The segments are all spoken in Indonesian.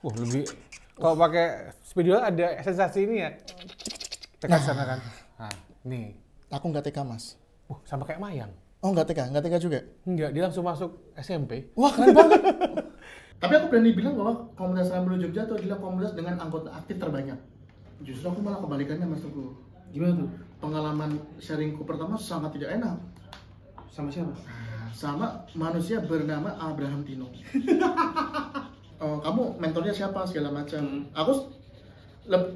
Lebih kalau pakai spidol ada sensasi ini ya. Tekan sana kan. Nah, nih. Aku nggak TK, Mas. Sama kayak Mayang. Oh, nggak TK juga? Enggak, dia langsung masuk SMP. Wah, keren banget. Tapi aku berani bilang bahwa komunitas Rambil Jogja itu adalah komunitas dengan anggota aktif terbanyak. Justru aku malah kebalikannya, Mas Teguh. Gimana tuh? Pengalaman sharingku pertama sangat tidak enak. Sama siapa? Sama manusia bernama Abraham Tino. Kamu mentornya siapa segala macam. Aku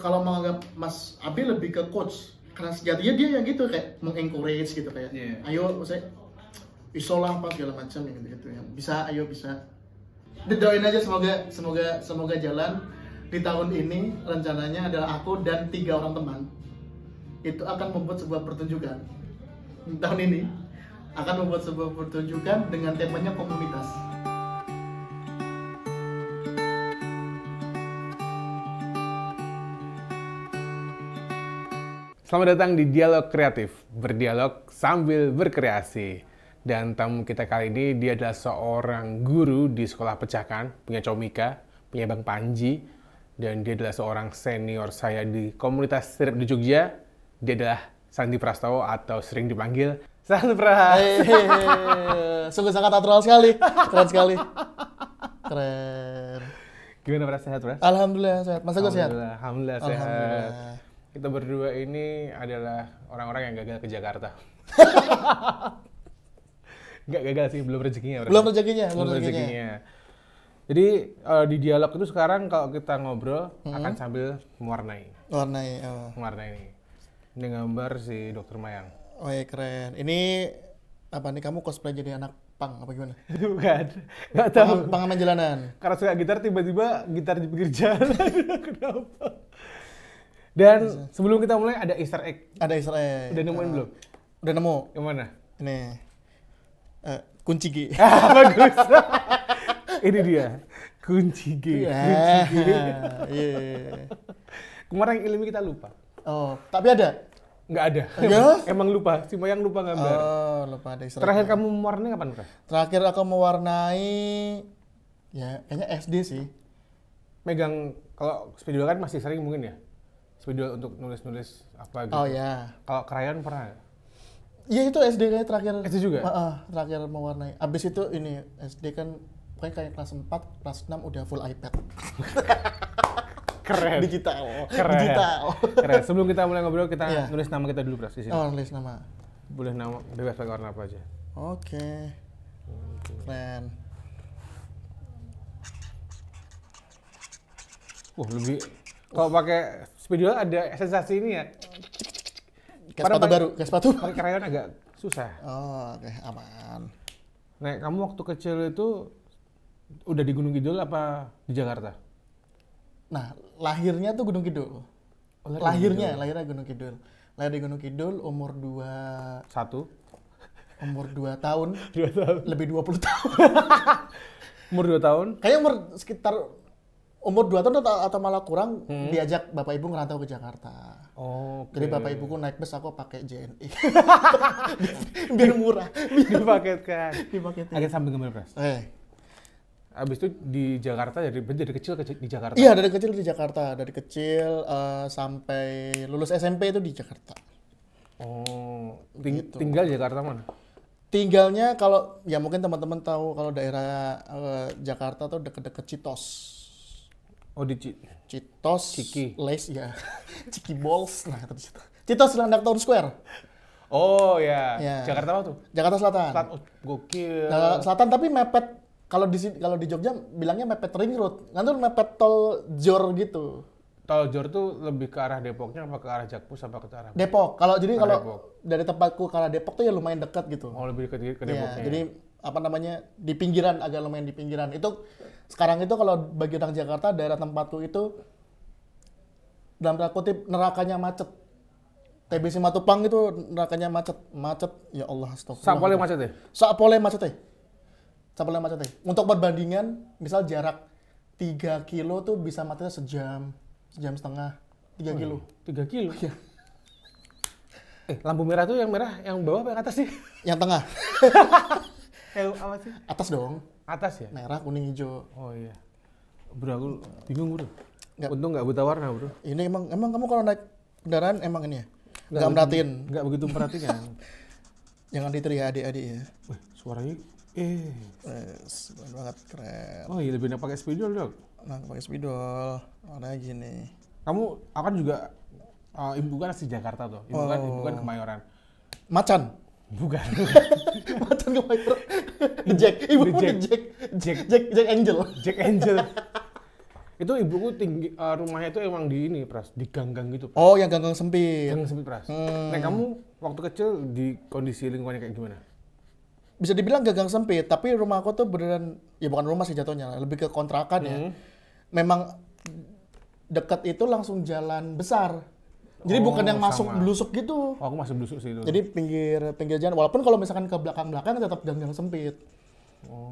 kalau menganggap Mas Abi lebih ke coach, karena sejatinya dia yang gitu kayak mengencourage gitu kayak, ayo saya isolah apa segala macam gitu ya. Bisa, ayo bisa. Doain aja semoga jalan di tahun ini. Rencananya adalah aku dan 3 orang teman itu akan membuat sebuah pertunjukan tahun ini. Akan membuat sebuah pertunjukan dengan temanya komunitas. Selamat datang di Dialog Kreatif, berdialog sambil berkreasi. Dan tamu kita kali ini, dia adalah seorang guru di sekolah pecakan, punya Comika, punya Bang Panji, dan dia adalah seorang senior saya di komunitas strip di Jogja. Dia adalah Sandi Prastowo atau sering dipanggil Sandi Pras. Sungguh sangat natural sekali, keren sekali. Keren. Gimana Pras, sehat Pras? Alhamdulillah sehat. Masa gue sehat? Alhamdulillah sehat. Kita berdua ini adalah orang-orang yang gagal ke Jakarta. Nggak gagal sih, belum rezekinya. Belum rezekinya. Jadi di dialog itu sekarang kalau kita ngobrol akan sambil mewarnai. Mewarnai. Ini gambar si Dokter Mayang. Oh iya keren. Ini apa nih, kamu cosplay jadi anak pang apa gimana? Bukan, nggak tahu. Pengamen jalanan. Karena suka gitar, tiba-tiba gitar di pinggir jalan. Kenapa? Dan sebelum kita mulai ada Easter egg. Ada Easter egg. Udah nemuin belum? Udah nemu. Yang mana? Ini kunci G. Bagus. Ini dia kunci G. Kemarin ilmu kita lupa. Oh, tapi ada? Nggak ada. Ya? Emang lupa. Si Mayang lupa gambar. Oh, lupa ada Easter egg. Terakhir kamu mewarnai kapan, Pras? Terakhir aku mewarnai ya kayaknya SD sih. Megang kalau spidol kan masih sering mungkin ya. Spidol untuk nulis-nulis apa gitu. Oh ya. Kalau krayon pernah? Iya itu SD kayak terakhir. SD juga? Terakhir mewarnai. Abis itu ini SD kan pokoknya kayak kelas 4, kelas 6 udah full iPad. Keren. Digital. Keren. Sebelum kita mulai ngobrol, kita nulis nama kita dulu, Pras, di sini. Oh, nulis nama. Boleh nama, bebas pakai warna apa aja. Oke. Keren. Lebih kalau pakai spidol ada sensasi ini ya. Kayak sepatu baru. Pakai krayon agak susah. Oh, oke, aman. Nah, kamu waktu kecil itu udah di Gunung Kidul apa di Jakarta? Nah, lahirnya tuh Gunung Kidul. Lahirnya Gunung Kidul. Lahir di Gunung Kidul umur 2 tahun. 2 tahun. Lebih 20 tahun. Umur 2 tahun? Kayaknya sekitar umur 2 tahun atau malah kurang, diajak bapak ibu ngerantau ke Jakarta. Oh, okay. Jadi bapak ibuku naik bus, aku pakai JNE. Biar murah. Dipaketkan. Agak sambil gambar, Pras. Abis itu di Jakarta, dari kecil di Jakarta? Iya, dari kecil di Jakarta. Dari kecil sampai lulus SMP itu di Jakarta. Oh, gitu. Tinggal di Jakarta mana? Tinggalnya kalau, ya mungkin teman-teman tahu kalau daerah Jakarta tuh deket-deket Citos. Oh, di Citos, Ciki. Les ya. Ciki Balls. Nah, itu di situ. Citos Landak Town Square. Oh ya. Jakarta apa tuh? Jakarta Selatan. Gokil. Selatan tapi mepet, kalau di Jogja bilangnya mepet ring road. Nanti mepet tol Jor gitu. Tol Jor tuh lebih ke arah Depoknya apa ke arah Jakpus apa ke arah Depok. Kalau dari tempatku ke arah Depok tuh ya lumayan dekat gitu. Oh, lebih dekat ke Depoknya. Jadi apa namanya, di pinggiran, agak lumayan di pinggiran. Itu sekarang itu kalau bagi orang Jakarta, daerah tempatku itu dalam tanda kutip nerakanya macet. TBC Matupang itu nerakanya macet. Ya Allah, astagfirullah. Sapole macet ya. Untuk perbandingan, misal jarak 3 kilo tuh bisa macetnya sejam setengah. 3 kilo. 3 kilo? Iya. Lampu merah tuh yang merah, yang bawah apa yang atas sih? Yang tengah. Apa sih? Atas dong. Atas ya? Merah, kuning, hijau. Oh iya. Bro, aku bingung bro. Nggak. Untung nggak buta warna bro. Ini emang kamu kalau naik kendaraan emang ini ya? Nggak merhatiin? Nggak begitu memperhatikan. Jangan diteriak adik-adik ya. Wih, suaranya Keren banget, keren. Oh iya, lebih enak pakai spidol dok. Nah, pakai spidol, ada gini. Kamu akan juga ibu kan asli Jakarta tuh. Ibu kan Kemayoran. Macan. Bukan. Macan Kemayoran. The Jack. Ibu The Jack Angel. Jack Angel. Itu ibuku rumahnya itu emang di ini pras, di gang-gang gitu. Oh, yang gang-gang sempit. Gang sempit pras. Nah kamu waktu kecil di kondisi lingkungannya kayak gimana? Bisa dibilang gang sempit, tapi rumah aku tuh beneran, ya bukan rumah sih jatuhnya, lebih ke kontrakan ya. Memang dekat itu langsung jalan besar. Jadi bukan yang masuk belusuk gitu. Oh, aku masuk belusuk sih itu. Jadi pinggir jalan, walaupun kalau misalkan ke belakang tetap gang sempit.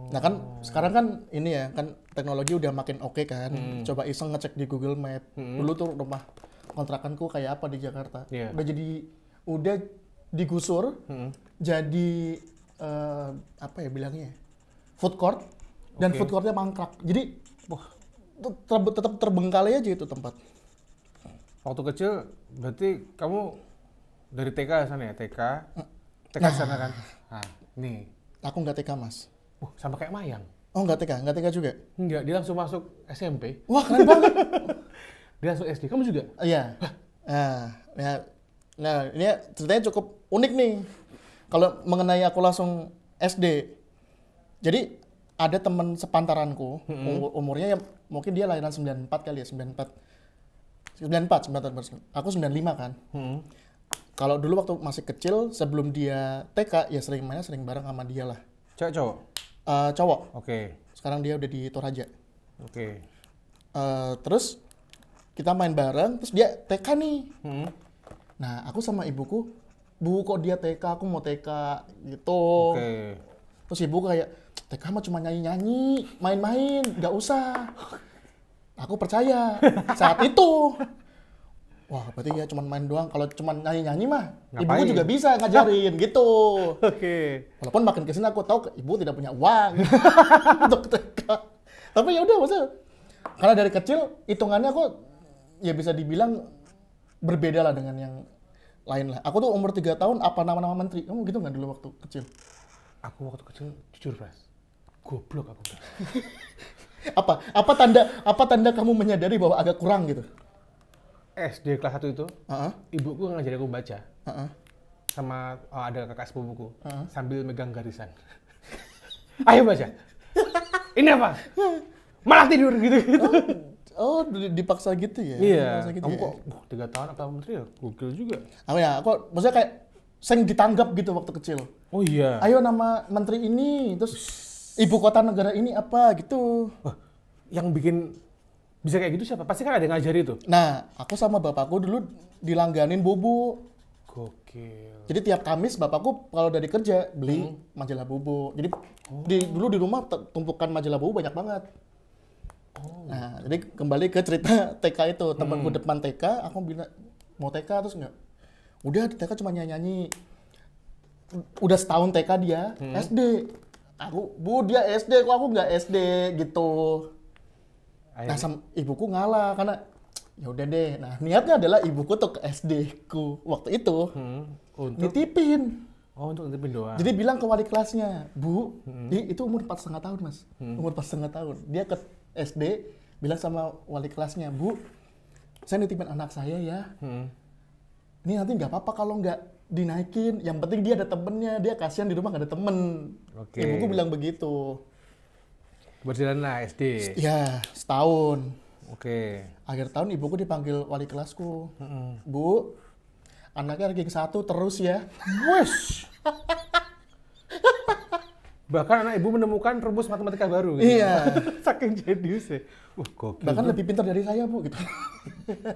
Nah kan sekarang kan ini ya, kan teknologi udah makin oke kan. Coba iseng ngecek di Google Map. Dulu tuh rumah kontrakanku kayak apa di Jakarta. Udah digusur, jadi apa ya bilangnya, food court, dan food courtnya mangkrak. Jadi tetap terbengkalai aja itu tempat. Waktu kecil berarti kamu dari TK sana ya? TK sana kan? Nah, nih. Aku nggak TK mas. Sama kayak Mayang. Oh nggak TK juga? Enggak, dia langsung masuk SMP. Wah keren banget. Dia langsung SD, kamu juga? Iya. Nah ini ceritanya cukup unik nih. Kalau mengenai aku langsung SD, jadi ada teman sepantaranku, umurnya ya mungkin dia lahiran 94 kali ya, 94, aku 95 kan. Kalau dulu waktu masih kecil, sebelum dia TK, ya sering bareng sama dia lah. Cewek cowok? Cowok. Oke. Sekarang dia udah di Toraja. Oke. Terus kita main bareng, terus dia TK nih. Nah aku sama ibuku, Bu kok dia TK, aku mau TK gitu. Oke. Terus ibu kayak, TK mah cuma nyanyi-nyanyi, main-main, nggak usah. Aku percaya saat itu. Wah berarti ya cuma main doang. Kalau cuma nyanyi-nyanyi mah, ibuku juga bisa ngajarin gitu. Oke. Walaupun makin kesini aku tahu ibu tidak punya uang untuk TK. Tapi ya udah maksudnya, karena dari kecil hitungannya aku ya bisa dibilang berbeda lah dengan yang lain lah. Aku tuh umur 3 tahun apa nama-nama menteri. Kamu gitu nggak dulu waktu kecil? Aku waktu kecil jujur Pras, goblok aku. Apa tanda kamu menyadari bahwa agak kurang gitu? SD kelas 1 itu, ibuku ngajarin aku baca. Sama ada kakak sepupuku sambil megang garisan. Ayo baca. Ini apa? Malah tidur gitu. Oh, dipaksa gitu ya? Iya. Gitu kamu ya? kok 3 tahun apa menteri ya? Gokil juga. Aku maksudnya kayak sering ditanggap gitu waktu kecil. Oh iya. Ayo nama menteri ini, terus ibu kota negara ini apa gitu. Yang bikin bisa kayak gitu siapa? Pasti kan ada yang ngajari tuh. Nah, aku sama bapakku dulu dilangganin bobo. Gokil. Jadi tiap Kamis bapakku kalau dari kerja beli majalah bobo. Jadi dulu di rumah tumpukan majalah bobo banyak banget. Nah, jadi kembali ke cerita TK itu. Temanku depan TK, aku bilang mau TK terus nggak. Udah di TK cuma nyanyi. Udah setahun TK dia, SD. Bu dia SD, kok aku nggak SD gitu. Nah, sama ibuku ngalah karena ya udah deh. Nah, niatnya adalah ibuku tuh ke SD ku waktu itu nitipin. Oh, untuk nitipin doang. Jadi bilang ke wali kelasnya, Bu, itu umur 4,5 tahun mas, umur 4,5 tahun. Dia ke SD bilang sama wali kelasnya, Bu, saya nitipin anak saya ya. Ini nanti nggak apa-apa kalau nggak dinaikin. Yang penting dia ada temennya, dia kasihan di rumah nggak ada temen. Ibuku bilang begitu. Berjalan lah SD. Ya, setahun. Akhir tahun ibuku dipanggil wali kelasku. Bu, anaknya ranking 1 terus ya. Wes. Bahkan anak ibu menemukan rumus matematika baru. Gitu. Iya. Saking jenius ya. Gokil. Bahkan lebih pintar dari saya, Bu, gitu.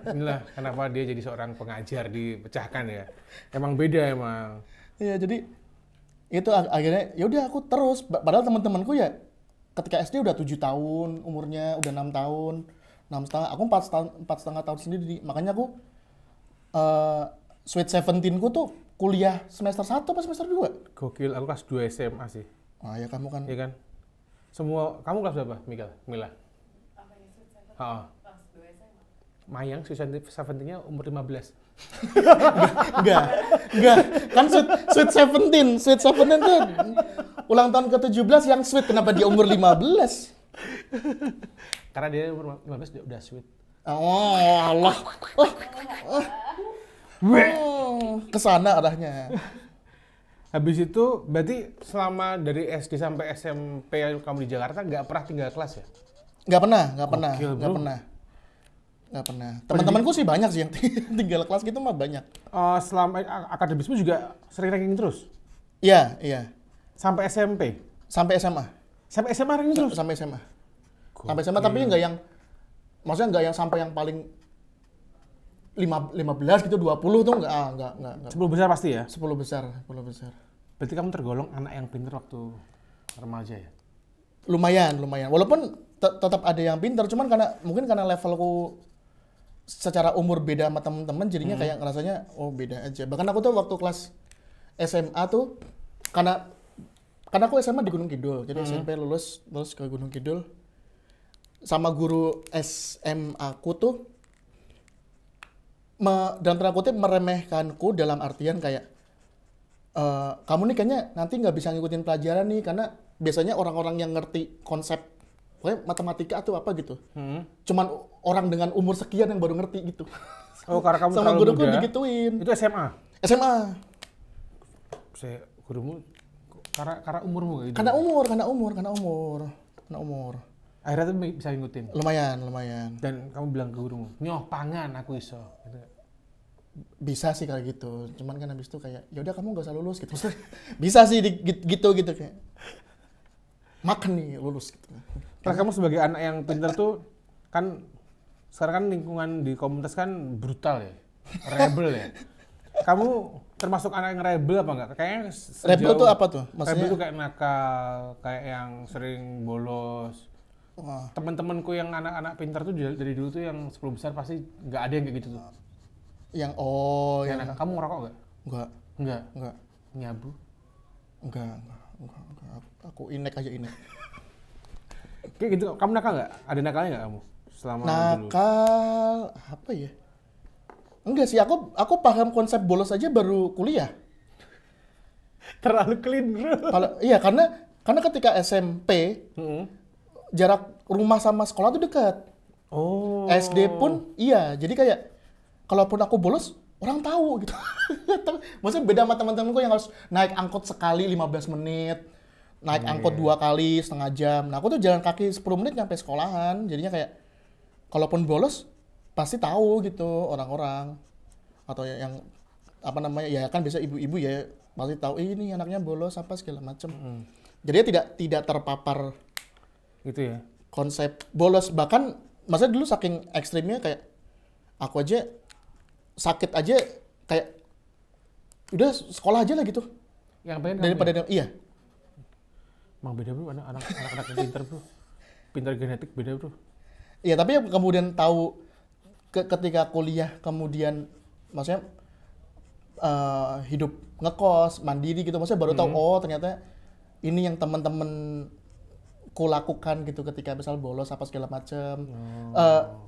Inilah kenapa dia jadi seorang pengajar dipecahkan ya. Emang beda emang. Iya, jadi itu akhirnya ya udah aku terus. Padahal teman-temanku ya ketika SD udah 7 tahun umurnya, udah 6 tahun, 6,5. Aku 4,5 tahun sendiri. Makanya aku Sweet 17-ku tuh kuliah semester 1 apa semester 2? Gokil, aku kelas 2 SMA sih. Ah ya kamu kan. Iya kan? Semua, kamu kelas berapa, Mila? Apa ini Oh. Mayang Sweet Seventeen-nya umur 15. Enggak. Kan Sweet Seventeen tuh ulang tahun ke-17 yang sweet, kenapa dia umur 15? Karena dia umur 15 dia udah sweet. Oh, Allah. Kesana arahnya. Habis itu berarti selama dari SD sampai SMP kamu di Jakarta nggak pernah tinggal kelas ya? Nggak pernah. Teman-temanku sih banyak sih yang tinggal kelas gitu mah banyak. Selama akademismu juga sering ranking terus? Iya. Sampai SMP? Sampai SMA. Sampai SMA ranking terus? Sampai SMA. Sampai SMA tapi nggak yang, maksudnya nggak yang sampai yang paling 15 gitu, 20 tuh nggak. 10 besar pasti ya? 10 besar. Berarti kamu tergolong anak yang pintar waktu remaja ya? Lumayan. Walaupun tetap ada yang pintar, cuman mungkin karena levelku secara umur beda sama temen-temen, jadinya kayak ngerasanya beda aja. Bahkan aku tuh waktu kelas SMA tuh, karena aku SMA di Gunung Kidul, jadi SMP lulus terus ke Gunung Kidul, sama guru SMA aku tuh dalam tanda kutip meremehkanku, dalam artian kayak kamu nih kayaknya nanti nggak bisa ngikutin pelajaran nih, karena biasanya orang-orang yang ngerti konsep pokoknya matematika atau apa gitu, cuman orang dengan umur sekian yang baru ngerti gitu. Oh, karena kamu sama terlalu guruku muda. digituin. Itu SMA? Gurumu karena umurmu kayak gitu? Karena umur. Akhirnya tuh bisa ngikutin? Lumayan. Dan kamu bilang ke gurumu, nyoh pangan aku iso. Gitu. Bisa sih kayak gitu, cuman kan habis itu kayak ya udah kamu gak usah lulus gitu. Bisa sih gitu kayak makan nih lulus gitu. Terus kamu sebagai anak yang pintar tuh kan sekarang kan lingkungan di komunitas kan brutal ya, rebel ya. Kamu termasuk anak yang rebel apa enggak? Kayaknya rebel tuh apa tuh? Maksudnya? Rebel tuh kayak nakal, kayak yang sering bolos. Teman-temanku yang anak-anak pintar tuh dari dulu tuh yang 10 besar pasti nggak ada yang kayak gitu tuh. Yang kamu ngerokok nggak? Enggak. Nyabu? Enggak. Aku inek aja. Kayak gitu, kamu nakal nggak? Ada nakalnya nggak kamu selama dulu? Nakal apa ya? Enggak sih, aku paham konsep bolos aja baru kuliah. Terlalu clean bro. Iya, karena ketika SMP jarak rumah sama sekolah tuh dekat. Oh. SD pun iya, jadi kayak kalaupun aku bolos orang tahu gitu. Maksudnya beda sama teman-temanku yang harus naik angkot sekali 15 menit. Naik angkot 2 kali setengah jam. Nah, aku tuh jalan kaki 10 menit nyampe sekolahan. Jadinya kayak kalaupun bolos pasti tahu gitu orang-orang. Atau yang apa namanya? Ya kan biasa ibu-ibu ya pasti tahu ini anaknya bolos apa segala macem. Jadi tidak terpapar gitu ya. Konsep bolos, bahkan masa dulu saking ekstrimnya kayak aku aja sakit aja kayak udah sekolah aja lah gitu. Yang pengen daripada iya. Emang beda bro, anak yang pintar bro, pintar genetik beda bro. Iya, tapi kemudian tahu ketika kuliah kemudian maksudnya hidup ngekos mandiri gitu, maksudnya baru tahu ternyata ini yang teman-teman ku lakukan gitu ketika misal bolos apa segala macam.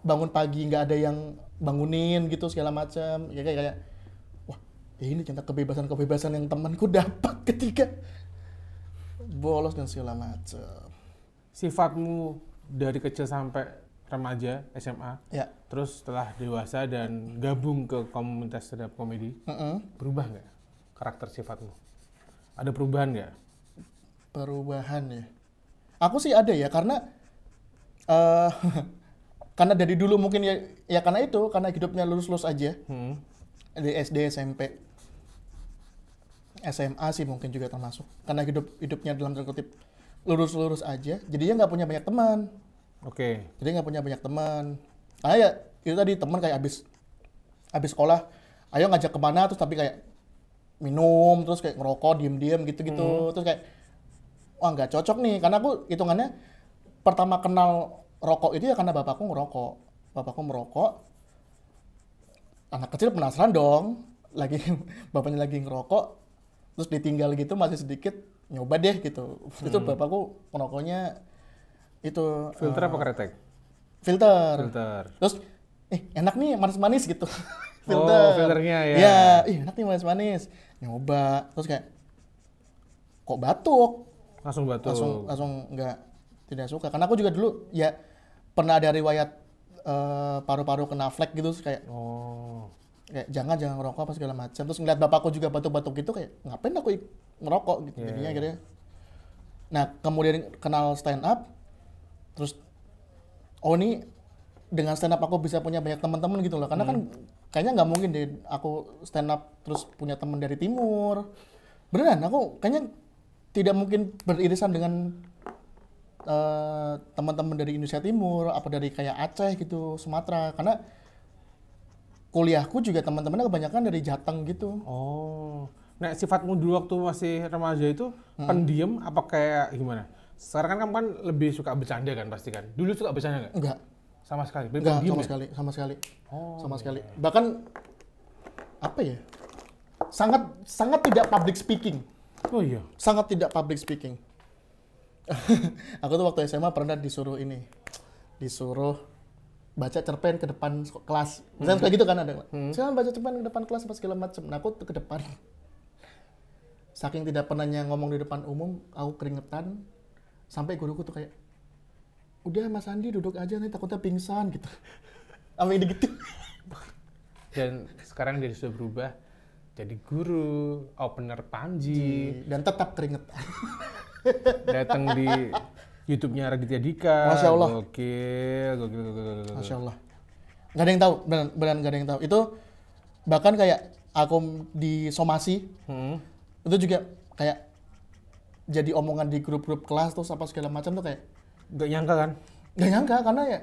Bangun pagi nggak ada yang bangunin gitu segala macam. Ya kayak wah, ini ternyata kebebasan yang temanku dapat ketika bolos dan segala macam. Sifatmu dari kecil sampai remaja SMA, ya. Terus setelah dewasa dan gabung ke komunitas stand up comedy, berubah nggak karakter sifatmu? Ada perubahan nggak? Perubahan ya. Aku sih ada ya, karena karena dari dulu mungkin ya karena hidupnya lurus-lurus aja. Dari SD, SMP, SMA sih mungkin juga termasuk. Karena hidupnya dalam tanda kutip lurus-lurus aja, jadinya nggak punya banyak teman. Oke. Jadi nggak punya banyak teman. Karena ya itu tadi teman kayak habis sekolah, ayo ngajak kemana terus tapi kayak minum terus kayak ngerokok diem-diem gitu-gitu. Terus kayak wah nggak cocok nih, karena aku hitungannya pertama kenal rokok itu ya karena bapakku merokok. Anak kecil penasaran dong, bapaknya lagi ngerokok, terus ditinggal gitu masih sedikit, nyoba deh gitu. Itu bapakku ngerokoknya itu filter apa kretek? filter. Terus enak nih manis-manis gitu. Filternya ya. Iya, enak nih manis-manis. Nyoba, terus kayak kok batuk. Langsung tidak suka. Karena aku juga dulu ya pernah ada riwayat paru-paru kena flek gitu, terus kayak kayak jangan ngerokok apa segala macam. Terus ngeliat bapakku juga batuk-batuk gitu, kayak ngapain aku ngerokok gitu. Jadinya akhirnya. Nah, kemudian kenal stand up, terus ini dengan stand up aku bisa punya banyak teman-teman gitu loh. Karena kan kayaknya nggak mungkin deh aku stand up terus punya teman dari timur. Beneran, aku kayaknya tidak mungkin beririsan dengan teman-teman dari Indonesia Timur, apa dari kayak Aceh gitu, Sumatera. Karena kuliahku juga teman-temannya kebanyakan dari Jateng gitu. Nah, sifatmu dulu waktu masih remaja itu pendiam apa kayak gimana? Sekarang kan kamu kan lebih suka bercanda kan pasti kan? Dulu suka bercanda nggak? Enggak. Sama sekali? Enggak, sama sekali. Sama sekali. Bahkan, apa ya? Sangat tidak public speaking. Oh iya? Sangat tidak public speaking. Aku tuh waktu SMA pernah disuruh baca cerpen ke depan kelas. Misalnya kayak gitu kan ada. Jangan baca cerpen ke depan kelas apa segala macam. Nah, aku tuh ke depan. Saking tidak pernahnya ngomong di depan umum, aku keringetan. Sampai guruku tuh kayak, udah Mas Andi duduk aja nih, takutnya pingsan gitu. Sampai gitu. Dan sekarang dia sudah berubah jadi guru, opener Panji. Dan tetap keringetan. Datang di YouTube-nya Raditya Dika. Masya Allah. Gokil. Masya Allah. Gak ada yang tahu, beneran gak ada yang tahu. Itu bahkan kayak aku di somasi, itu juga kayak jadi omongan di grup-grup kelas terus apa segala macam tuh kayak gak nyangka kan? Gak nyangka karena ya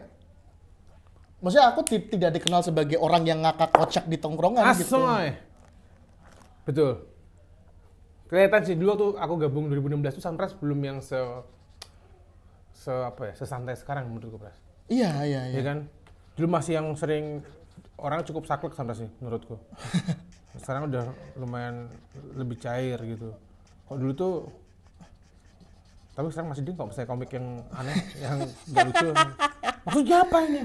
maksudnya aku tidak dikenal sebagai orang yang ngakak kocak di tongkrongan gitu. Betul. Kelihatan sih dulu tuh aku gabung 2016 tuh Sunrise belum yang sesantai sekarang menurutku, Pras. Iya. Iya kan? Dulu masih yang sering orang cukup saklek Sunrise sih menurutku. Sekarang udah lumayan lebih cair gitu. Kok dulu tuh, tapi sekarang masih kok misalnya komik yang aneh, yang gak lucu. Maksudnya apa ini?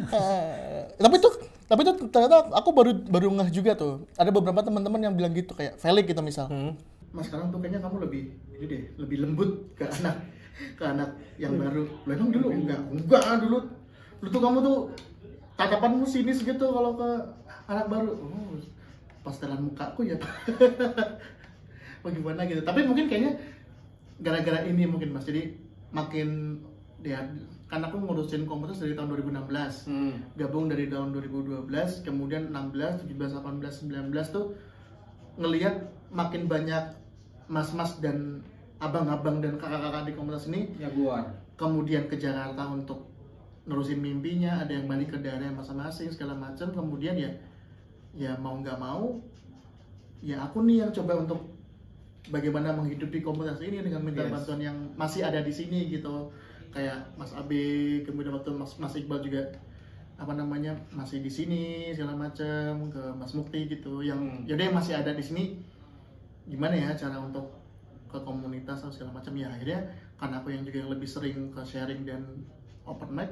Tapi itu ternyata aku baru ngeh juga tuh. Ada beberapa teman-teman yang bilang gitu kayak Felix gitu misal. Mas sekarang tuh kayaknya kamu lebih lembut ke anak yang baru. Lah emang dulu enggak dulu tuh kamu tuh tatapanmu sinis gitu kalau ke anak baru. Pastelan mukaku ya. Bagaimana gitu. Tapi mungkin kayaknya gara-gara ini mungkin Mas. Jadi makin ya kan aku ngurusin komunitas dari tahun 2016. Gabung dari tahun 2012, kemudian 16, 17, 18, 19 tuh ngelihat makin banyak mas-mas dan abang-abang dan kakak-kakak di komunitas ini ya keluar. Kemudian ke Jakarta untuk nerusin mimpinya, ada yang balik ke daerah masing-masing segala macam. Kemudian ya mau nggak mau ya aku nih yang coba untuk bagaimana menghidupi komunitas ini dengan minta bantuan yang masih ada di sini gitu, kayak Mas Abe, kemudian waktu Mas Iqbal juga masih di sini segala macam, ke Mas Mukti gitu yang yaudah yang masih ada di sini gimana ya cara untuk ke komunitas atau segala macam. Ya akhirnya karena aku yang juga yang lebih sering ke sharing dan open mic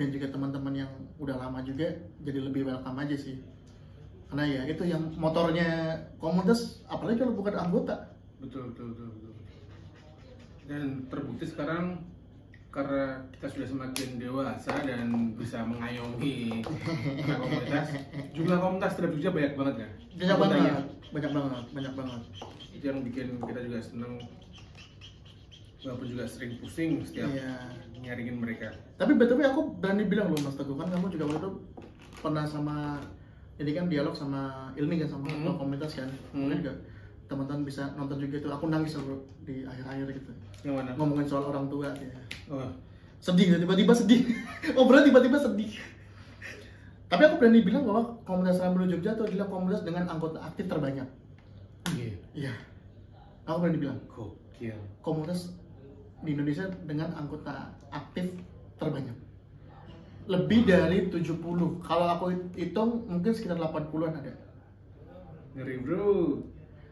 dan juga teman-teman yang udah lama juga jadi lebih welcome aja sih. Karena ya itu yang motornya komunitas, apalagi kalau bukan anggota. Betul. Dan terbukti sekarang karena kita sudah semakin dewasa dan bisa mengayomi komunitas, jumlah komunitas terhadap Jogja banyak banget kan? Banyak banget. Itu yang bikin kita juga seneng, walaupun juga sering pusing setiap nyaringin mereka. Tapi betul aku berani bilang loh Mas Teguh, kan kamu juga waktu itu pernah jadi kan dialog sama Ilmi kan sama komunitas kan, kemudian juga teman-teman bisa nonton juga itu. Aku nangis loh di akhir-akhir gitu. Yang mana? Ngomongin soal orang tua ya. Sedih, tiba-tiba sedih. Tiba-tiba sedih. Tapi aku berani bilang bahwa komunitas Rambu Jogja itu adalah komunitas dengan anggota aktif terbanyak. Iya. Aku berani bilang. Gokil. Komunitas di Indonesia dengan anggota aktif terbanyak. Lebih dari 70. Kalau aku hitung mungkin sekitar 80-an ada. Ngeri bro.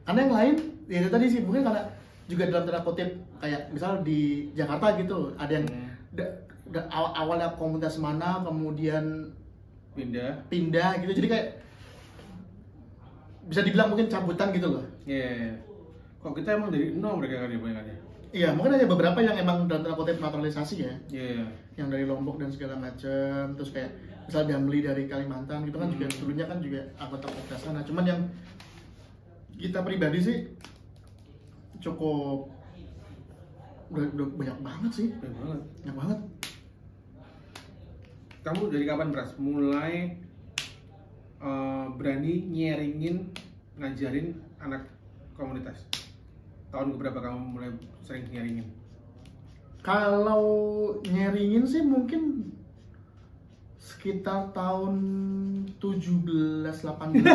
Karena yang lain, ya itu tadi sih mungkin karena juga dalam tanda kutip kayak misal di Jakarta gitu, ada yang awalnya komunitas mana kemudian pindah gitu, jadi kayak bisa dibilang mungkin cabutan gitu loh. Iya. Kok kita emang dari nol mereka kan ya banyak. Iya, mungkin ada beberapa yang emang dalam tanda kutip naturalisasi ya. Iya. Yang dari Lombok dan segala macam, terus kayak misal Damli dari Kalimantan gitu kan juga dulunya kan juga anggota komunitas sana. Cuman yang kita pribadi sih cukup udah banyak banget sih. Banyak banget. Kamu dari kapan Pras mulai berani nyeringin ngajarin anak komunitas? Tahun berapa kamu mulai sering nyeringin? Kalau nyeringin sih mungkin sekitar tahun 17-18.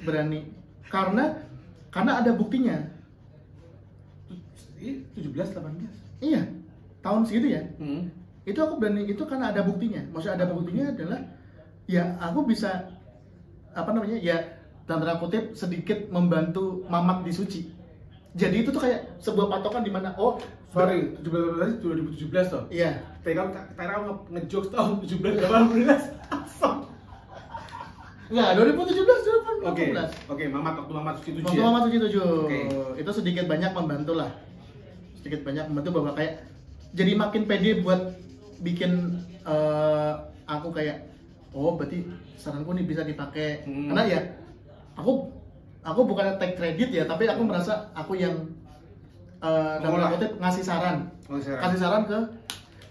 berani karena ada buktinya. 17-18? Iya, tahun segitu ya. Itu aku berani itu karena ada buktinya. Maksudnya ada buktinya adalah ya aku bisa ya dalam tanda kutip sedikit membantu Mamat di Suci. Jadi itu tuh kayak sebuah patokan di mana 2017 toh? Iya. Kamu ngejokes tahun 17-18. Enggak, 2017 Oke, Mamat Suci 7. Waktu Mamat Suci 7. Itu sedikit banyak membantu lah. Sedikit banyak membantu bahwa kayak jadi makin pede buat bikin aku kayak berarti saranku nih bisa dipakai. Karena ya aku bukan take credit ya, tapi aku merasa aku yang dalam kutip ngasih saran. Kasih saran ke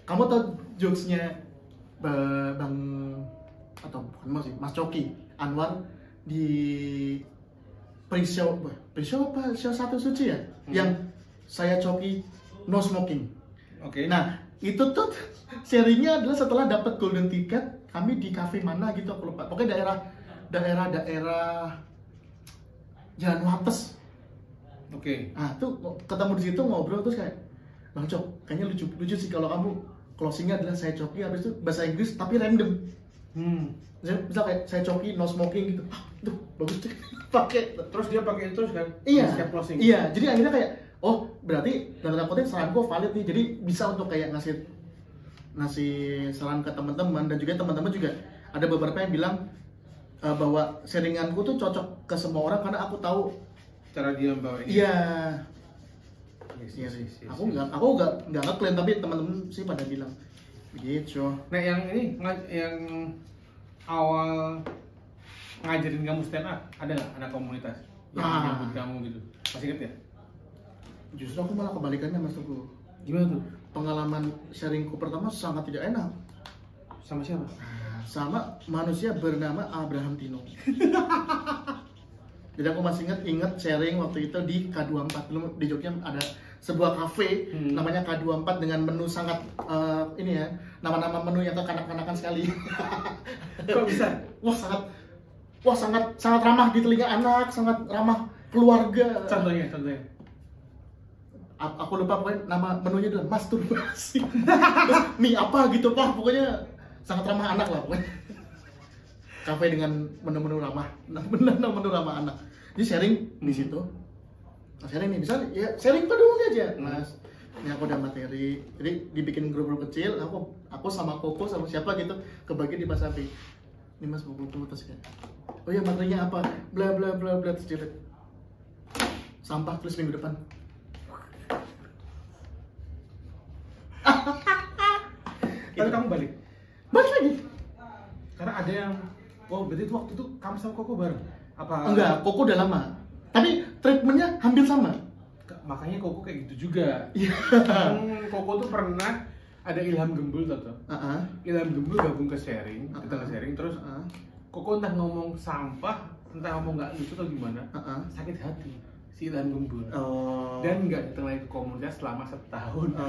kamu tau jokesnya Bang atau bukan Mas Coki Anwar di pre-show apa? Show 1 Suci ya? Yang saya Coki no smoking. Nah, itu tuh serinya adalah setelah dapat golden ticket, kami di cafe mana gitu aku lupa. Pokoknya daerah Jalan Wates. Nah, tuh ketemu di situ ngobrol terus kayak, Bang Cok, kayaknya lucu sih kalau kamu closingnya adalah saya Coki, habis itu bahasa Inggris tapi random. Misal kayak saya Coki no smoking gitu. Tuh bagus deh. Pakai. Terus dia pakai itu kan? Iya. Setiap closing. Iya, jadi akhirnya kayak berarti dalam tanda kutip saranku valid nih. Jadi bisa untuk kayak ngasih saran ke teman-teman, dan juga teman-teman juga ada beberapa yang bilang bahwa sharinganku tuh cocok ke semua orang karena aku tahu cara dia membawa ini. Iya. Iya sih. Aku nggak ngeklaim, tapi teman-teman sih pada bilang begitu. Nah, yang awal ngajarin kamu stand up, ada nggak anak komunitas yang nyambut kamu gitu? Masih inget ya? Justru aku malah kebalikannya Mas Teguh. Gimana tuh? Pengalaman sharingku pertama sangat tidak enak. Sama siapa? Sama manusia bernama Abraham Tino. Jadi aku masih inget sharing waktu itu di K24. Dulu di Jogja ada sebuah cafe namanya K24 dengan menu sangat nama-nama menu yang kekanak-kanakan sekali. Kok bisa? Sangat ramah di telinga anak, sangat ramah keluarga. Contohnya. Aku lupa pokoknya nama menunya adalah masturbasi. Terus mie apa gitu Pak, pokoknya sangat ramah anak lah pokoknya. Cafe dengan menu-menu ramah anak. Jadi sharing di situ. Nah, sharing nih, misalnya ya sharing pada umumnya aja. Mas, ini aku ada materi. Jadi dibikin grup-grup kecil, aku sama Koko sama siapa gitu kebagi di Mas Abi. Ini Mas buku terus kayak. Oh ya materinya apa? Bla bla bla bla terus dia sampah tulis minggu depan. Tapi kamu balik lagi karena ada yang berarti itu waktu itu kamu sama Koko bareng apa? Enggak, Koko udah lama tapi treatmentnya hampir sama, makanya Koko kayak gitu juga. Koko tuh pernah ada Ilham Gembul tau? Ilham Gembul gabung ke sharing, kita ke sharing terus Koko entah ngomong sampah, entah ngomong nggak lucu atau gimana, sakit hati si Ilham Gembul dan nggak datang lagi ke komunitas selama setahun.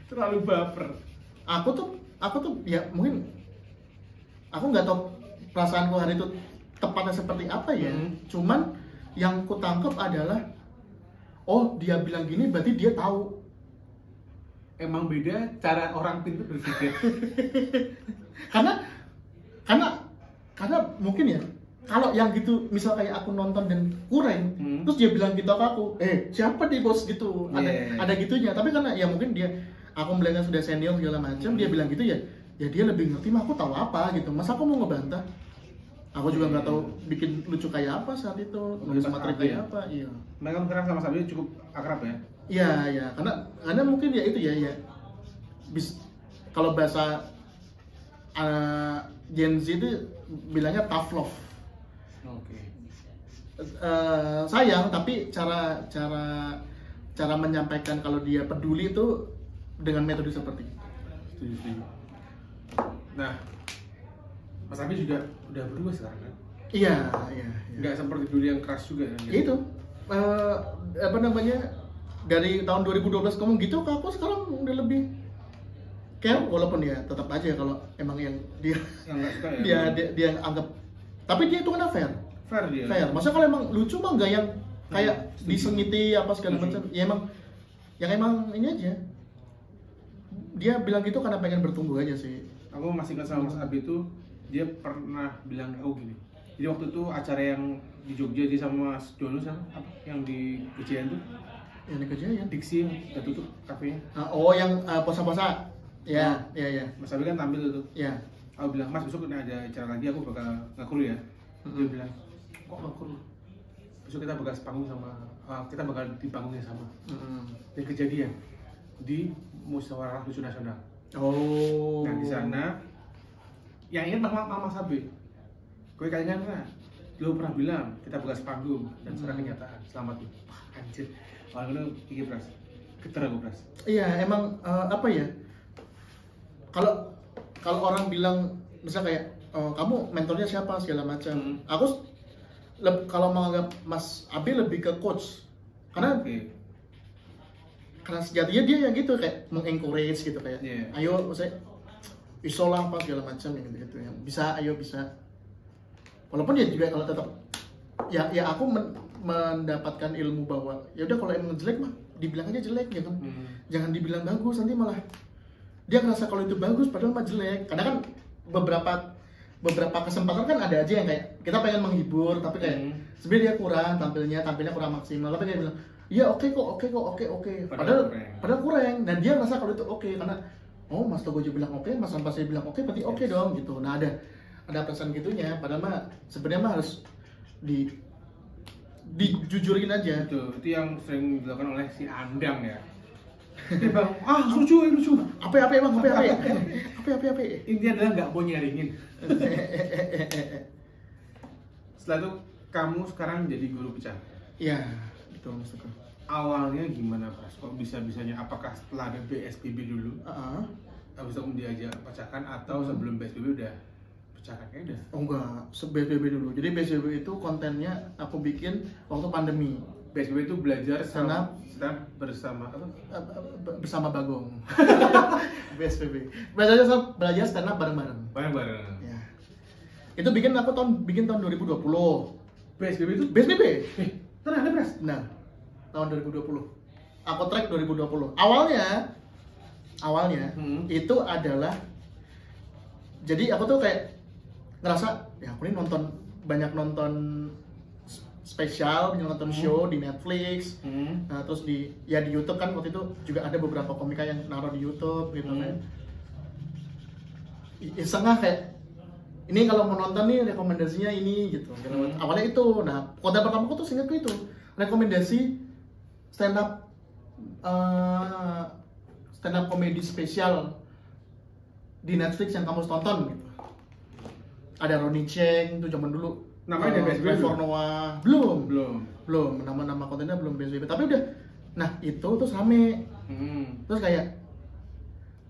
Terlalu baper. Aku tuh ya mungkin aku nggak tahu perasaanku hari itu tepatnya seperti apa ya. Cuman yang ku tangkap adalah dia bilang gini berarti dia tahu. Emang beda cara orang pintar berpikir. karena mungkin ya kalau yang gitu misal kayak aku nonton dan kurang, terus dia bilang gitu ke aku, siapa nih bos gitu, ada gitunya. Tapi karena ya mungkin aku melihatnya sudah senior segala macam, dia bilang gitu ya dia lebih ngerti, mah aku tahu apa gitu, masa aku mau ngebantah. Aku juga nggak tahu bikin lucu kayak apa saat itu, nulis materi kayak apa. Iya. Mereka sekarang sama Sabi cukup akrab ya? Iya, karena mungkin ya itu ya kalau bahasa Gen Z itu bilangnya tough love. Oke. Sayang, tapi cara menyampaikan kalau dia peduli itu dengan metode seperti itu. Setuju. Nah, Mas Abi juga udah berubah sekarang kan? Iya. Nggak seperti dulu yang keras juga kan? Itu dari tahun 2012 kamu gitu, ke aku sekarang udah lebih care, walaupun ya tetap aja kalau emang yang dia yang nggak suka ya, dia anggap, tapi dia itu kan fair dia. Maksudnya kalau emang lucu mah nggak yang kayak disengiti apa segala macam, ya emang ini aja, dia bilang gitu karena pengen bertumbuh aja sih. Aku masih ingat sama Mas Abi itu, dia pernah bilang ke aku gini, jadi waktu itu acara yang di Jogja dia sama Mas Jono sama apa yang di Kejayaan tuh, yang di Kejayaan Diksi udah tutup kafenya. Yang posa-posa. Ya. Mas Abi kan tampil tuh. Ya. Aku bilang, Mas besok ada acara lagi, aku bakal ngakur ya. Dia bilang, kok ngakur? Besok kita bakal sepanggung sama, kita bakal di panggungnya sama. Dan kejadian di Musyawarah Lucu Nasional. Oh. Nah di sana, yang ingat Mas Abi, gue kayaknya kan, lu pernah bilang kita bakal sepanggung dan secara kenyataan. Selamat tuh. Wah anjir, orang itu pikir pras, getar aku pras. Iya emang apa ya? Kalau orang bilang misalnya kayak kamu mentornya siapa segala macam, aku kalau menganggap Mas Abi lebih ke coach, karena sejatinya dia yang gitu kayak mengencourage gitu kayak, ayo saya isolah apa segala macam yang gitu yang bisa, ayo bisa. Walaupun dia juga kalau tetap ya aku mendapatkan ilmu bahwa ya udah kalau emang jelek mah dibilang aja jelek ya kan, jangan dibilang bagus, nanti malah dia ngerasa kalau itu bagus padahal mah jelek. Karena kan beberapa kesempatan kan ada aja yang kayak kita pengen menghibur tapi kayak sebenarnya dia tampilnya kurang maksimal, tapi dia bilang iya oke kok padahal kurang, dan dia ngerasa kalau itu oke karena Mas Togo juga bilang oke, Mas Ampasnya bilang oke, berarti oke dong gitu. Nah ada perasaan gitunya, padahal mah sebenarnya mah harus dijujurin aja. Itu yang sering dilakukan oleh si Andang ya. Bang, lucu. Apa? Intinya adalah nggak mau nyaringin. Setelah itu kamu sekarang jadi guru pecah. Iya, betul Mas Teguh. Awalnya gimana Pras? Kok bisa-bisanya? Apakah setelah ada BSBB dulu? Habis itu diajak pecahkan atau sebelum BSBB udah pecahkan? Kayaknya udah. Oh enggak, BSBB dulu. Jadi BSBB itu kontennya aku bikin waktu pandemi. BSBB itu belajar stand up bersama apa? Bersama Bagong. BSBB. Belajar stand up bareng-bareng. Ya. Itu bikin tahun 2020. BSBB itu? BSBB. Ada Pras? Nah, tahun 2020. Aku track 2020. Awalnya itu adalah, jadi aku tuh kayak ngerasa ya aku ini banyak nonton spesial, nonton show di Netflix, nah, terus di YouTube kan waktu itu juga ada beberapa komika yang naruh di YouTube gitu kan. Isengah kayak ini kalau mau nonton nih rekomendasinya ini gitu. Awalnya itu, nah konten pertama aku tuh seingatku itu rekomendasi stand up komedi spesial di Netflix yang kamu tonton gitu. Ada Ronnie Cheng itu zaman dulu. Namanya BSBB Noah belum nama kontennya belum BSBB, tapi udah. Nah itu terus rame, terus kayak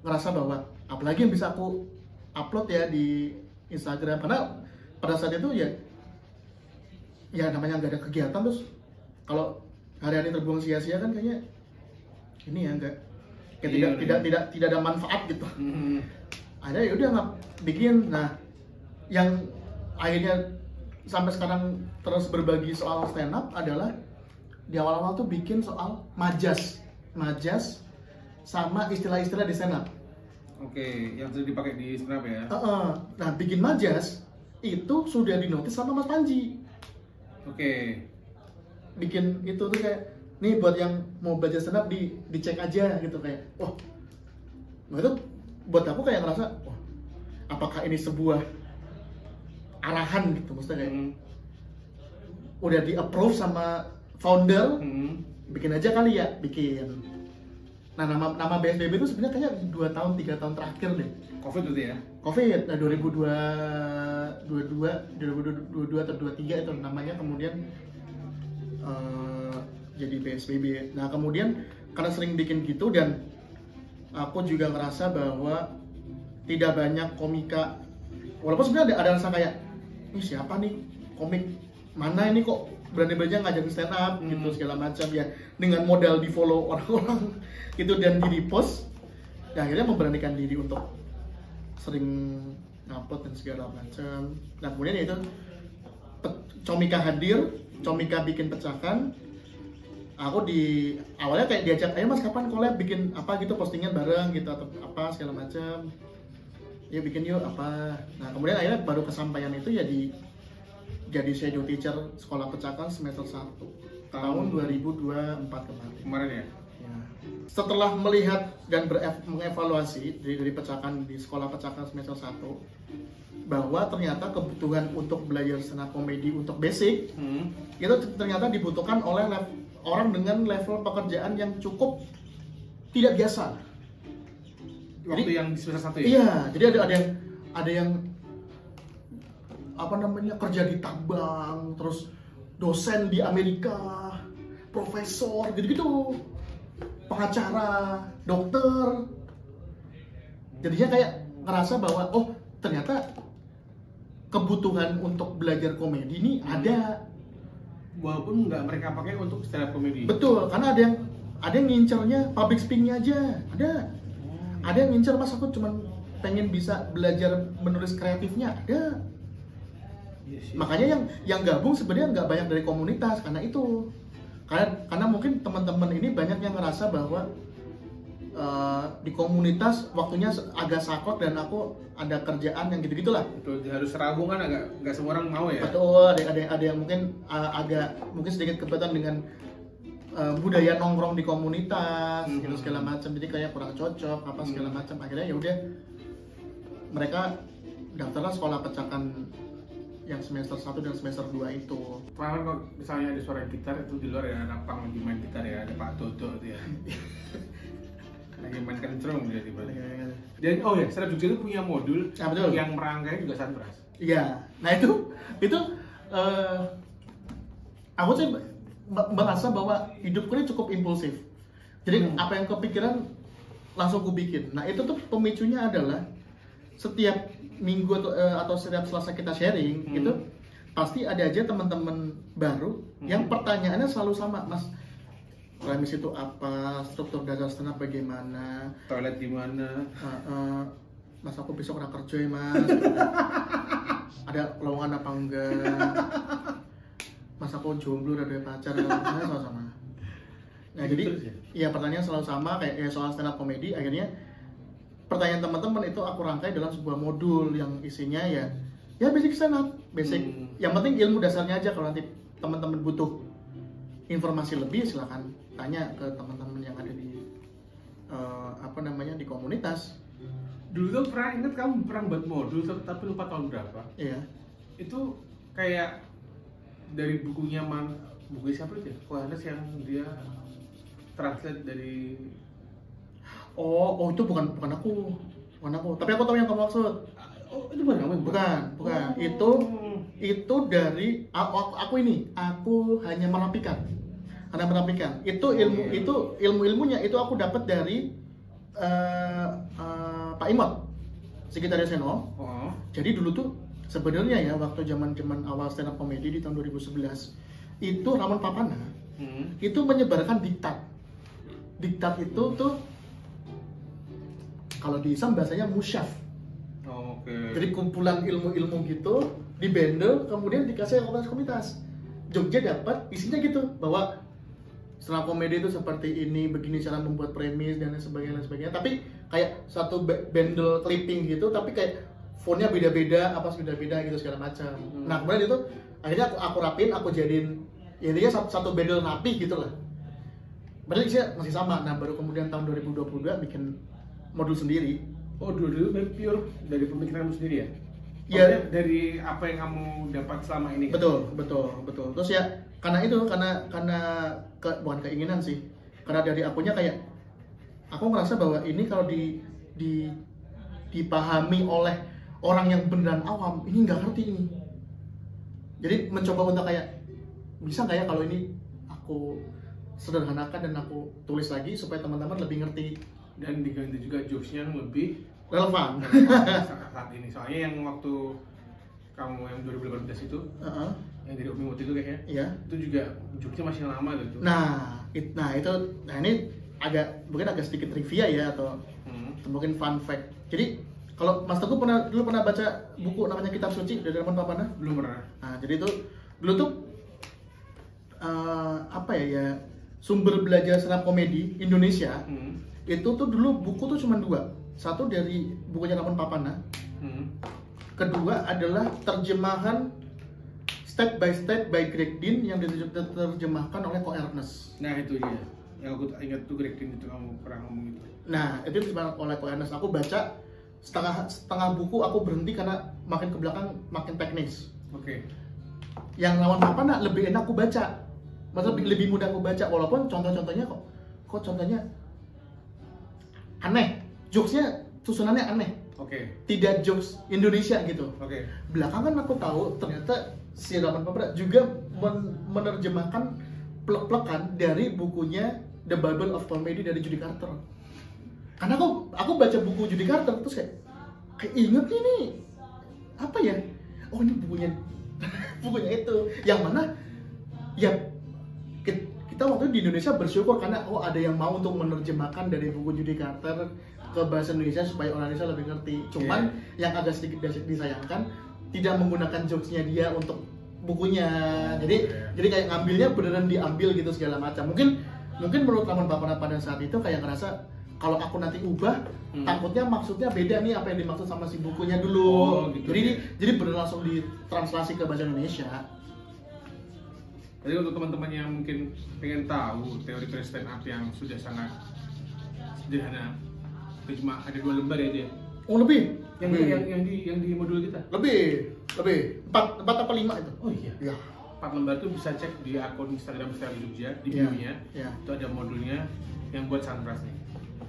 ngerasa bahwa apalagi yang bisa aku upload ya di Instagram, karena pada saat itu ya namanya nggak ada kegiatan, terus kalau hari-hari terbuang sia-sia kan kayaknya ini ya tidak ada manfaat gitu. Ada ya udah nggak bikin. Nah yang akhirnya sampai sekarang terus berbagi soal stand up adalah di awal-awal tuh bikin soal majas sama istilah-istilah di stand up. Oke, yang sering dipakai di stand up ya. Nah bikin majas itu sudah dinotis sama Mas Panji. Oke. Bikin itu tuh kayak, nih buat yang mau belajar stand up dicek aja gitu kayak, wah, nah itu buat aku kayak ngerasa, wah, apakah ini sebuah arahan gitu, maksudnya kayak udah di approve sama founder, bikin aja kali ya, bikin. Nah nama BSBB itu sebenarnya kayak 2 tahun 3 tahun terakhir deh. Covid itu ya? Covid, nah 2022 atau 23 itu namanya, kemudian jadi PSBB. Nah kemudian karena sering bikin gitu dan aku juga ngerasa bahwa tidak banyak komika, walaupun sebenarnya ada rasa kayak, ini siapa nih komik mana ini kok berani-beraninya ngajakin stand up gitu segala macam ya, dengan modal di follow orang-orang gitu dan di repost, ya akhirnya memberanikan diri untuk sering ngupload dan segala macam. Nah kemudian itu Comika hadir, Comika bikin pecahkan. Aku di awalnya kayak diajak, ayo mas kapan collab bikin apa gitu, postingan bareng gitu atau apa segala macam. Ya bikin yuk apa. Nah kemudian akhirnya baru kesampaian itu ya jadi shadow teacher sekolah pecahkan semester 1 tahun 2024 kemarin ya? Ya. Setelah melihat dan mengevaluasi dari pecahkan di sekolah pecahkan semester 1 bahwa ternyata kebutuhan untuk belajar stand up comedy untuk basic itu ternyata dibutuhkan oleh orang dengan level pekerjaan yang cukup tidak biasa. Waktu jadi, yang di semester 1 ya? Iya, jadi ada yang apa namanya, kerja di tambang, terus dosen di Amerika, profesor gitu-gitu, pengacara, dokter. Jadinya kayak ngerasa bahwa oh ternyata kebutuhan untuk belajar komedi ini ada, walaupun nggak mereka pakai untuk stand up komedi. Betul, karena ada yang ngincernya public speaking aja, ada yang ngincer mas aku cuma pengen bisa belajar menulis kreatifnya, ada. Yes. Makanya yang gabung sebenarnya nggak banyak dari komunitas karena itu, karena mungkin teman-teman ini banyak yang ngerasa bahwa di komunitas waktunya agak saklek dan aku ada kerjaan yang gitu-gitulah. Betul, harus serabung kan nggak semua orang mau ya. Betul, ada yang mungkin mungkin sedikit keberatan dengan budaya nongkrong di komunitas gitu segala macam, jadi kayak kurang cocok apa segala macam. Akhirnya ya udah mereka daftarlah sekolah pecahkan yang semester 1 dan semester 2 itu. Pernah kok misalnya ada suara gitar itu di luar ya, ada pang lagi main gitar ya, ada Pak Toto itu ya. Lagi main kencrung dia di balik. Dan oh ya, stand up Jogja itu punya modul yang merangkai juga Sunbrush. Iya. Nah itu aku sih merasa bahwa hidupku ini cukup impulsif. Jadi apa yang kepikiran langsung ku bikin. Nah itu tuh pemicunya adalah setiap minggu atau setiap Selasa kita sharing itu pasti ada aja teman-teman baru yang pertanyaannya selalu sama, mas. Premis itu apa? Struktur dasar stand up bagaimana? Toilet di mana? Mas aku besok udah kerja ya mas. Ada lowongan apa enggak? Mas aku jomblo udah ada pacar, selalu sama. Nah jadi ya pertanyaan selalu sama kayak soal stand up comedy. Akhirnya pertanyaan teman-teman itu aku rangkai dalam sebuah modul yang isinya ya basic stand up, basic. Yang penting ilmu dasarnya aja. Kalau nanti teman-teman butuh informasi lebih silakan tanya ke teman-teman yang ada di di komunitas. Dulu tuh inget kamu pernah buat modul tapi lupa tahun berapa? Iya. Itu kayak dari bukunya buku siapa itu? Kohanes yang dia translate dari. Oh itu bukan aku. Tapi aku tahu yang kamu maksud. Oh itu bukan kamu? Bukan. Oh. Itu dari aku hanya merapikan. Itu ilmunya itu aku dapat dari Pak Imot, Sekretaris Seno. Oh. Jadi dulu tuh sebenarnya ya waktu zaman awal stand up comedy di tahun 2011 itu Ramon Papana itu menyebarkan diktat. Diktat itu tuh kalau di Islam bahasanya musyaf. Oh, okay. Jadi kumpulan ilmu-ilmu gitu dibendel kemudian dikasih ke komunitas. Jogja dapat isinya gitu bahwa stand up comedy itu seperti ini, begini cara membuat premis dan lain sebagainya. Tapi kayak satu bundle clipping gitu, tapi kayak fontnya beda-beda, apa beda-beda gitu segala macam. Nah kemudian itu akhirnya aku rapin, aku jadiin ya intinya satu bundle rapi gitu lah. Padahal isinya masih sama. Nah baru kemudian tahun 2022 bikin modul sendiri. Oh dulu pure dari pemikiranmu sendiri ya? Iya. Dari apa yang kamu dapat selama ini? Betul. Terus ya karena bukan keinginan sih. Karena dari akunya kayak aku ngerasa bahwa ini kalau dipahami oleh orang yang beneran awam, ini nggak ngerti ini. Jadi mencoba untuk kayak bisa nggak ya kalau ini aku sederhanakan dan aku tulis lagi supaya teman-teman lebih ngerti dan diganti juga jokesnya yang lebih relevan saat ini. Soalnya yang waktu kamu yang 2018 itu yang dari Umi Muti itu kayaknya itu juga jokesnya masih lama gitu. Nah ini mungkin agak sedikit trivia ya atau mungkin fun fact. Jadi kalau Mas Teguh dulu pernah baca buku namanya Kitab Suci dari Raman Papana? Belum pernah. Nah jadi itu dulu tuh sumber belajar stand up komedi Indonesia itu tuh dulu buku tuh cuma 2. Satu dari bukunya Raman Papana, kedua adalah terjemahan step by Greg Dean yang diterjemahkan oleh Ko Ernest. Nah itu dia, yang aku ingat tuh Greg Dean itu kamu pernah ngomong itu. Nah itu diterjemahkan oleh Ko Ernest. Aku baca setengah buku, aku berhenti karena makin ke belakang makin teknis. Oke. Yang Raman Papana lebih enak aku baca. Maksudnya lebih mudah aku baca, walaupun contohnya kok contohnya aneh, jokesnya susunannya aneh. Oke. Tidak jokes Indonesia gitu. Oke. Belakangan aku tahu ternyata si Raman Papana juga menerjemahkan plek-plekan dari bukunya The Bible of Comedy dari Judy Carter. Karena aku baca buku Judy Carter terus kayak inget ini apa ya? Oh ini bukunya itu yang mana ya kita waktu itu di Indonesia bersyukur karena ada yang mau untuk menerjemahkan dari buku Judy Carter ke bahasa Indonesia supaya orang Indonesia lebih ngerti. Cuman yang agak sedikit disayangkan tidak menggunakan jokesnya dia untuk bukunya. Jadi kayak ngambilnya beneran diambil gitu segala macam. Mungkin menurut Raman Papana pada saat itu kayak ngerasa kalau aku nanti ubah takutnya maksudnya beda nih apa yang dimaksud sama si bukunya dulu. Gitu. Jadi bener langsung ditranslasi ke bahasa Indonesia. Jadi untuk teman-teman yang mungkin pengen tahu teori stand up yang sudah sangat sederhana, itu cuma ada 2 lembar ya dia. Oh lebih? Yang di modul kita? Lebih 4 apa 5 itu? Oh iya. Ya. 4 lembar itu bisa cek di akun Instagram Style Jogja di bio-nya. Itu ada modulnya yang buat Sunpras nih.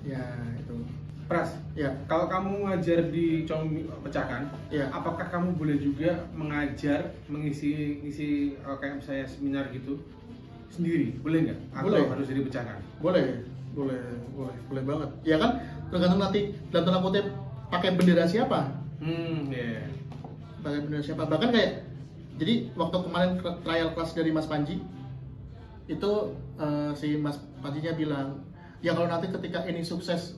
Ya itu. Pras, ya. Kalau kamu ngajar di Comi Pecahkan, apakah kamu boleh juga mengajar, mengisi kayak misalnya seminar gitu sendiri? Boleh nggak? Atau harus jadi Pecahkan? Boleh banget. Ya kan, tergantung nanti dalam tanda kutip pakai bendera siapa? Pakai bendera siapa? Bahkan kayak, jadi waktu kemarin trial class dari Mas Panji, itu si Mas Panjinya bilang, ya kalau nanti ketika ini sukses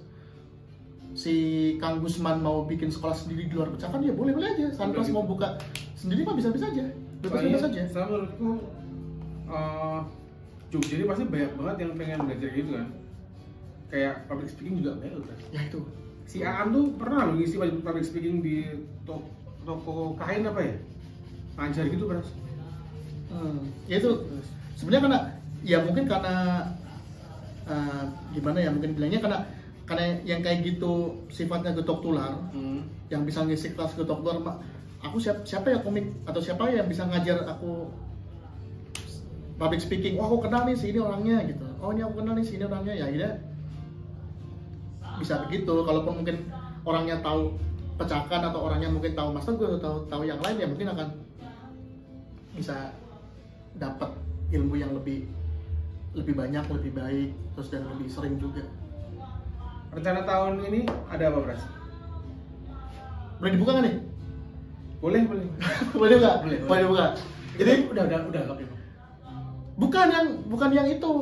si Kang Gusman mau bikin sekolah sendiri di luar Pecahkan ya boleh aja. Sunpras mau buka sendiri mah bisa aja. Bebas aja. Sama menurutku Jogja ini pasti banyak banget yang pengen belajar gitu kan. Kayak public speaking juga banyak kan. Ya itu. Si Aan tuh pernah loh ngisi public speaking di toko kain apa ya? Ngajar gitu Pras. Ya itu sebenarnya karena ya mungkin karena gimana ya mungkin bilangnya karena yang kayak gitu sifatnya getok tular, yang bisa ngisi kelas getok tular, aku siapa ya komik atau siapa yang bisa ngajar aku public speaking? Oh aku kenal nih si ini orangnya gitu. Oh ini aku kenal nih si ini orangnya ya akhirnya bisa begitu. Kalaupun mungkin orangnya tahu Pecahkan atau orangnya mungkin tahu Mas Teguh atau tahu yang lain ya mungkin akan bisa dapat ilmu yang lebih banyak, lebih baik, terus dan lebih sering juga. Rencana tahun ini ada apa, Pras? Boleh dibuka nggak nih? Boleh. Boleh nggak? Boleh dibuka. Jadi udah. Bukan yang itu.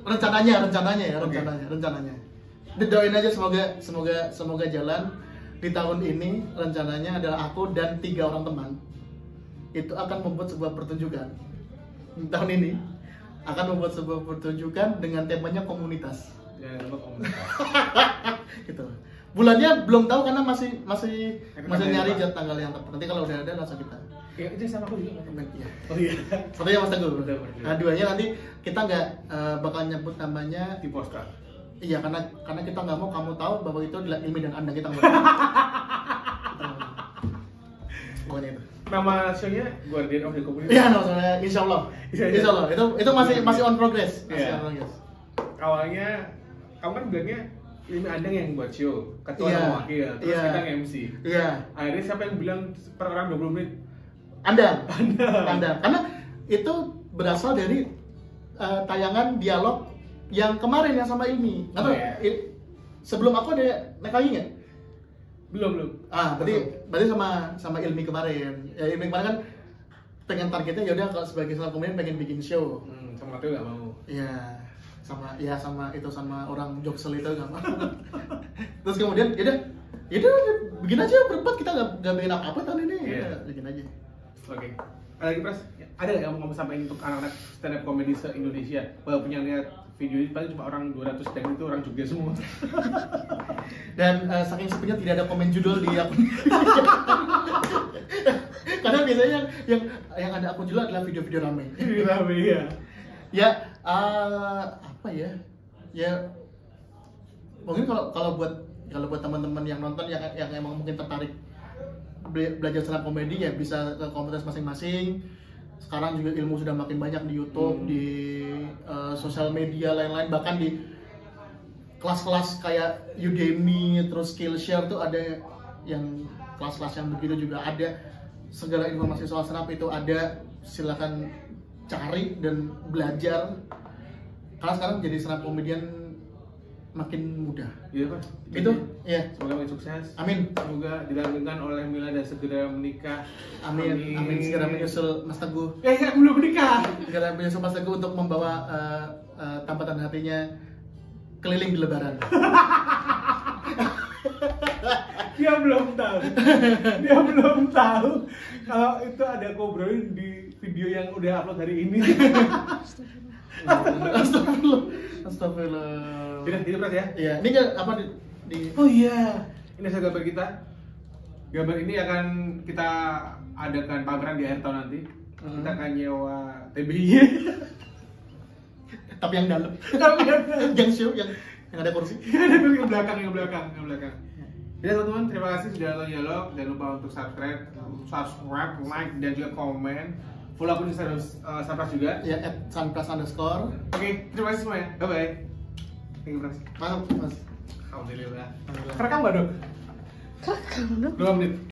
Rencananya. Doain aja semoga jalan di tahun ini. Rencananya adalah aku dan 3 orang teman itu akan membuat sebuah pertunjukan tahun ini. Akan membuat sebuah pertunjukan dengan temanya komunitas. Ya, komunitas. Gitu. Bulannya belum tahu karena masih nyari tanggal yang tepat. Nanti kalau udah ada langsung kita. Ya, itu sama aku juga. Iya. Oh iya. Satunya Mas Teguh. Betul. Nah, duanya nanti kita nggak bakal nyebut namanya Di postcard. Iya, karena kita nggak mau kamu tahu bahwa itu adalah Ilmi dan Anda, kita nggak mau. Pokoknya itu. Nama show-nya Guardian of the Community. Iya, namanya Insya Allah. Itu masih on progress. Iya. Awalnya kamu kan bilangnya Ilmi Anda yang buat show, ketua dan wakil, terus kita nge-MC. Iya. Akhirnya siapa yang bilang per orang 20 menit? Anda. Karena itu berasal dari tayangan dialog yang kemarin yang sama Ilmi. Sebelum aku ada naik lagi nggak? Belum. Berarti sama Ilmi kemarin. Ya, Ilmi kemarin kan pengen targetnya ya udah kalau sebagai stand-up comedian pengen bikin show. Sama Theo nggak mau. Iya. Sama orang Joksel itu nggak mau. Terus kemudian ya udah bikin aja berempat, kita nggak bikin apa tahun ini. Ya, bikin aja. Oke. Ada lagi Pras? Ada nggak yang mau sampaikan untuk anak-anak stand up comedy se-Indonesia? Walaupun yang lihat video ini paling cuma orang 200 dan itu orang Jogja semua. Dan saking sepinya tidak ada komen judul di akun. Karena biasanya yang ada akun judul adalah video-video ramai. Iya. Ya, apa ya? Ya mungkin kalau buat teman-teman yang nonton yang emang mungkin tertarik belajar stand up comedy ya bisa ke komunitas masing-masing. Sekarang juga ilmu sudah makin banyak di YouTube, di sosial media lain-lain, bahkan di kelas-kelas kayak Udemy, terus Skillshare tuh ada yang kelas-kelas yang begitu juga ada. Segala informasi soal stand up itu ada, silakan cari dan belajar. Karena sekarang jadi stand up comedian makin mudah. Iya Pak. Itu, ya. Semoga makin sukses. Amin. Semoga dilanggengkan oleh Mila dan segera menikah. Amin. Segera menyusul Mas Teguh. Belum menikah. Segera menyusul Mas Teguh untuk membawa tampatan hatinya keliling di Lebaran. Dia belum tahu kalau itu ada ngobrolin di video yang udah upload hari ini. Astagfirullah. Tidak Pras ya? Iya, ini apa di Oh iya, ini hasil gambar kita. Gambar ini akan kita adakan pameran di akhir tahun nanti. Kita akan nyewa TBY. Tapi yang dalam. Yang show yang ada kursi. Ada kursi yang belakang. Jadi teman-teman, terima kasih sudah nonton dialog. Jangan lupa untuk subscribe, like, dan juga komen. Follow akun Instagram Sunpras juga. Ya, @sunpras_. Oke, terima kasih semuanya. Bye-bye. Thank you, Pras. Mantap, Mas. Alhamdulillah. Rekam nggak, Dok? 2 menit.